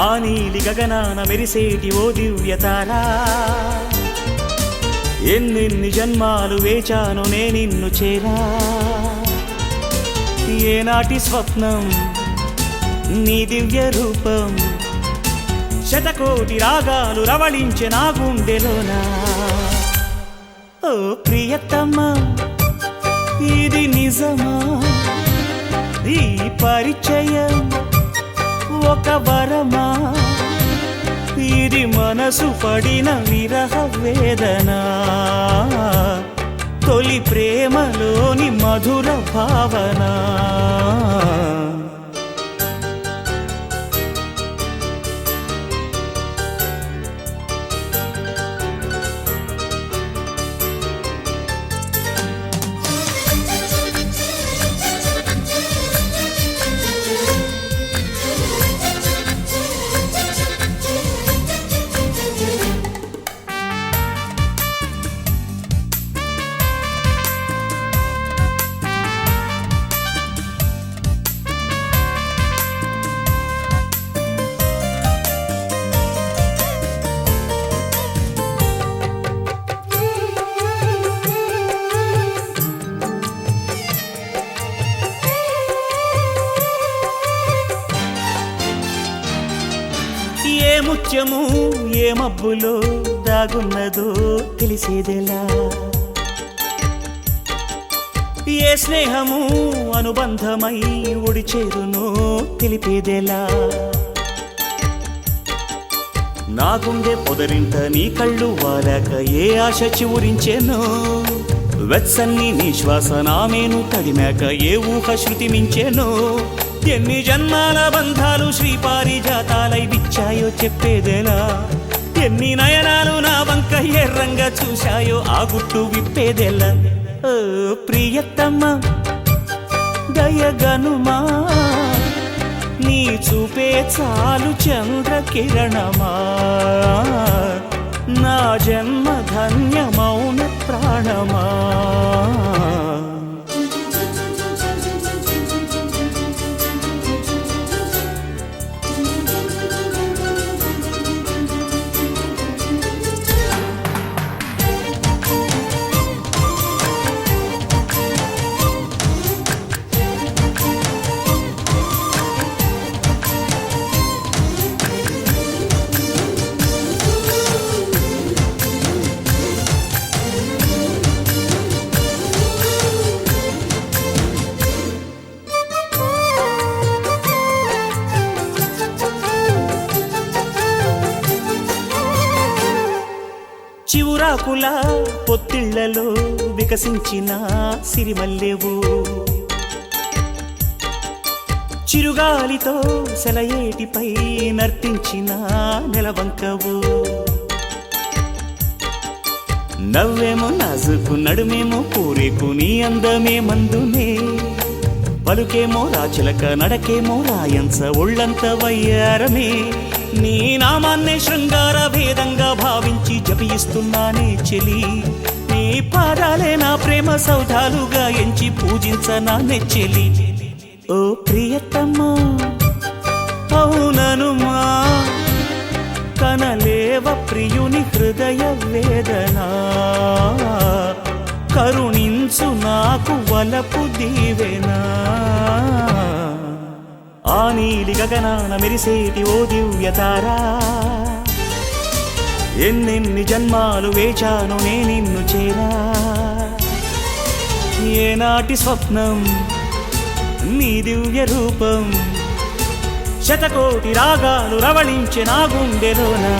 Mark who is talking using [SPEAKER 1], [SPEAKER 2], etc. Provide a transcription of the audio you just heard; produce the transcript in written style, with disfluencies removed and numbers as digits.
[SPEAKER 1] ఆ నీలి గగనాన మెరిసేటి ఓ దివ్యతారా, ఎన్నెన్ని జన్మాలు వేచాను నే నిన్ను చేరా. ఏనాటి స్వప్నం నీ దివ్య రూపం, శతకోటి రాగాలు రవళించే నా గుండెలోనా. ఓ ప్రియతమా ఇది నిజమా, ఈ పరిచయం ఒక వరమా, ఇది మనసు పడిన విరహ వేదన, తొలి ప్రేమలోని మధుర భావన. ఏ ముత్యము ఏ మబ్బులో దాగున్నదో తెలిసేదెలా, ఏ స్నేహము అనుబంధమై ఒడిచేరునో తెలిపేదెలా. నా గుండె పొదరింట నీ కళ్ళు వాలాక ఏ ఆశ చివురించెనో, వెచ్చన్ని నీ శ్వాస నామేను తడిమాక ఏ ఊహ శృతి మించెనో. ఎన్ని జన్మాల బంధాలు శ్రీపారిజాతాలై విచ్చాయో చెప్పేదెలా, ఎన్ని నయనాలు నా వంక ఎర్రంగా చూశాయో ఆ గుట్టు విప్పేదెలా. ఓ ప్రియతమా దయగనుమా, నీ చూపే చాలు చంద్రకిరణమా, నా జన్మ ధన్యమౌన ప్రాణమా. చివురాకుల పొత్తిళ్లలో వికసించిన సిరిమల్లెవు, చిరుగాలితో సెలయేటిపై నర్తించిన నెలవంకవు. నవ్వేమో నాజుకు నడుమేమో పూరేకు నీ అందమే మందునే, పలుకేమో రాచిలక నడకేమో రాయంచ ఒళ్ళంత వయ్యారమే. నీ నామాన్నే శృంగార భేదంగా భావించి జపిస్తున్నానే చెలి, నీ పాదాలే నా ప్రేమ సౌధాలుగా ఎంచి పూజించనా నెచ్చెలి. ఓ ప్రియతమా అవుననుమా, కనలేవ ప్రియుని హృదయ వేదన, కరుణించు నాకు వలపు దీవెనా. ఆ నీలి గగనాన మెరిసేటి ఓ దివ్యతారా, ఎన్నెన్ని జన్మాలు వేచాను నే నిన్ను చేరా. ఏనాటి స్వప్నం నీ దివ్య రూపం, శతకోటి రాగాలు రవళించే నా గుండెలోనా.